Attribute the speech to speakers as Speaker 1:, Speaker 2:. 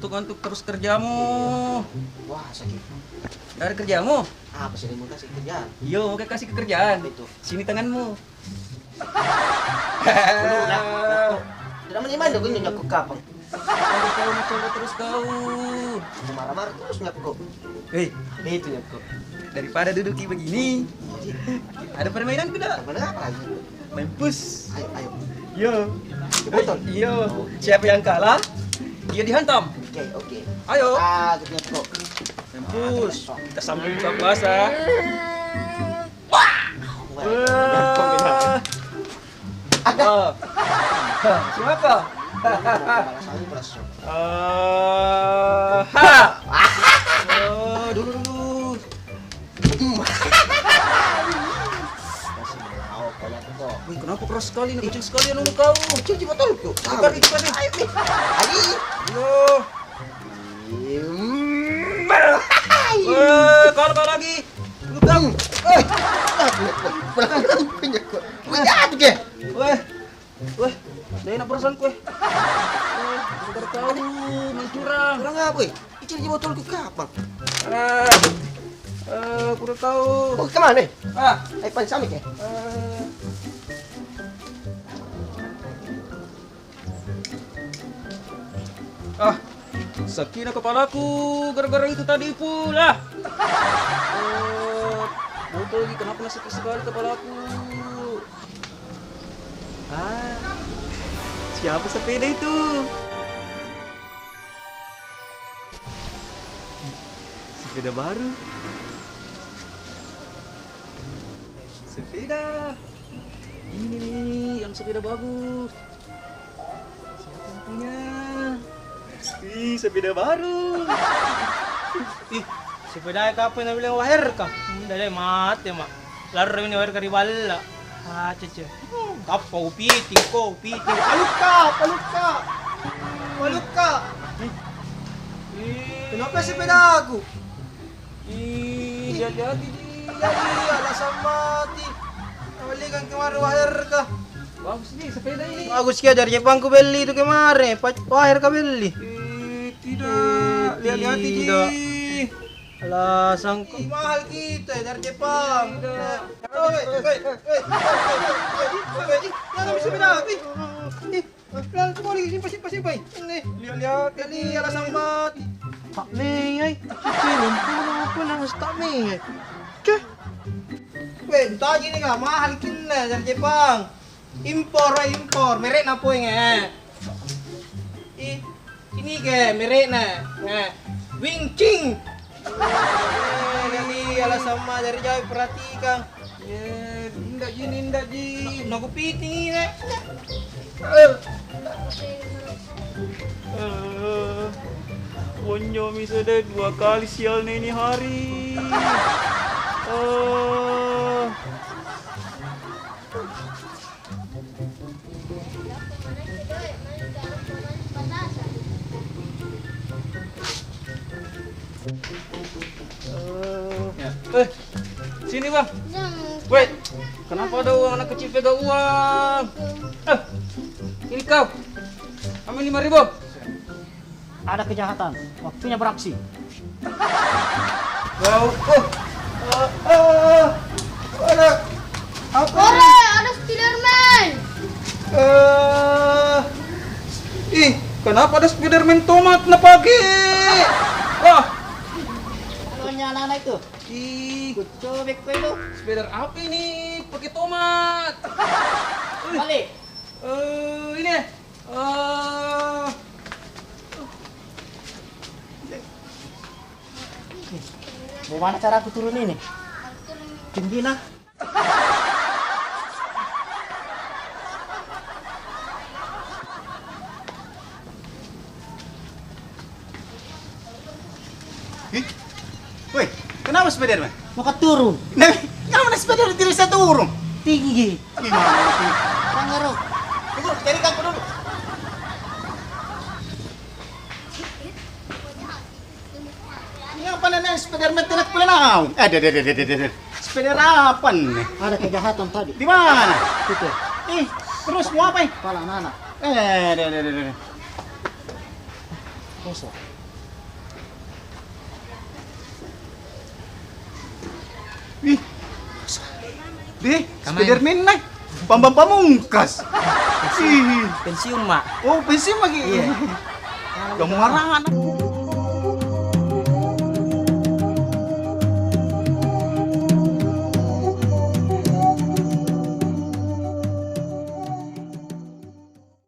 Speaker 1: ngantuk-ngantuk terus kerjamu.
Speaker 2: Wah, sakit.
Speaker 1: Dari kerjamu?
Speaker 2: Apa sih mau kasih kerjaan?
Speaker 1: Yo, mau kasih kerjaan.
Speaker 2: Itu.
Speaker 1: Sini tanganmu.
Speaker 2: Belum lah. Tidak menyimpan dong ini nyakuk kapang.
Speaker 1: Kau mencoba terus kau.
Speaker 2: Marah-marah terus nyakuk.
Speaker 1: Hei,
Speaker 2: Itu nyakuk.
Speaker 1: daripada duduki begini, ada permainan tidak?
Speaker 2: Mana apa lagi?
Speaker 1: Main pus.
Speaker 2: Ayo, ayo.
Speaker 1: Yo.
Speaker 2: Betul.
Speaker 1: Yo. Siapa yang kalah? Dia dihantam.
Speaker 2: Oke, oke.
Speaker 1: Ayo.
Speaker 2: Gitu nyakuk.
Speaker 1: Main pus. Kita sambung buka puasa.
Speaker 2: Wah.
Speaker 1: Ada. Siapa?
Speaker 2: Balasannya berasal.
Speaker 1: Dulu.
Speaker 2: Kasih mau kayak kok.
Speaker 1: Wih, kenapa keras sekali? Ini kecil sekali anu kau.
Speaker 2: Kecil di botol tuh.
Speaker 1: Sekali.
Speaker 2: Ayo, Mi. Ayo.
Speaker 1: Yo. Kalau lagi.
Speaker 2: Bang. Belakang punya kok. Lihat ke.
Speaker 1: Weh. Dah enak perasaan kue. Bentar kau mencurang.
Speaker 2: Kurang apa? Kecil di botol ke kapang.
Speaker 1: Kurang tahu.
Speaker 2: Oh, kemana?
Speaker 1: Ah,
Speaker 2: Ayo pan samik ya.
Speaker 1: Sakit kepalaku gara-gara itu tadi pula. Botol lagi kenapa sakit sekali kepalaku? Siapa sepeda itu? Sepeda baru. Sepeda. Ini nih yang sepeda bagus. Siapa yang punya? Ih, sepeda baru.
Speaker 3: Ih, sepeda kapan na bilang wahir ka? Dali mati mak. Laro ini wahir ka ribala. Cece. Apa upiting ko, upiting. Paluk ka. Kenapa sepeda aku?
Speaker 1: Jadi.
Speaker 3: Alasan mati. Balikan kemarin wahir ka.
Speaker 1: Bagus nih sepeda ini.
Speaker 3: Bagus kia dari Jepang ku beli itu kemarin. Wahir ka beli.
Speaker 1: Tidak. Lihat-lihat
Speaker 3: Tidak.
Speaker 1: ini.
Speaker 3: Alasan ko. Mahal kita dari Jepang. Jangan bisa beda. Pelan kau lagi simpai. Ini lihat ini alasan mati. Tak mengay. Cium pun nang tak mengay. Ceh. Weh, tadi ni kan mahal kita dari Jepang. Impor, merek na po nga. Ini ke merek na. Wing Ching. Ini alasan sama dari jauh perhatikan. Indak ji. Naku piting ini.
Speaker 1: Ponyo sudah 2 kali sialnya ini hari. Sini bang. Wait, kenapa ada uang anak kecil pegang uang? Ini kau. Ambil 5.000.
Speaker 4: Ada kejahatan, waktunya beraksi.
Speaker 1: Kau.
Speaker 5: Ada Spiderman.
Speaker 1: Kenapa ada Spiderman tomat na pagi? Wah,
Speaker 4: Tanya anak-anak itu,
Speaker 1: ih,
Speaker 4: cobek ko itu.
Speaker 1: spider apa ini? Pakai tomat.
Speaker 4: Balik.
Speaker 1: Ini.
Speaker 4: Bagaimana cara aku turun ini? Tinggi nah.
Speaker 6: Woi, kenapa Spiderman?
Speaker 4: Mau turun.
Speaker 6: Kenapa Spiderman tidak bisa turun?
Speaker 4: Tinggi.
Speaker 6: Gimana?
Speaker 4: Pangarok.
Speaker 6: Tunggu, cari kangku dulu. Ngapa nih Spiderman tidak boleh naon? Ada. Spider apa nih?
Speaker 4: Ada kejahatan tadi.
Speaker 6: Di mana?
Speaker 4: Itu.
Speaker 6: Terus mau apa?
Speaker 4: Kepala anak.
Speaker 6: Ada.
Speaker 4: Kosong.
Speaker 6: Deh, Spiderman na. Pamungkas.
Speaker 1: Pensiun, Mak.
Speaker 6: Oh, pensi lagi.
Speaker 1: Iya.
Speaker 6: Gamuarangan.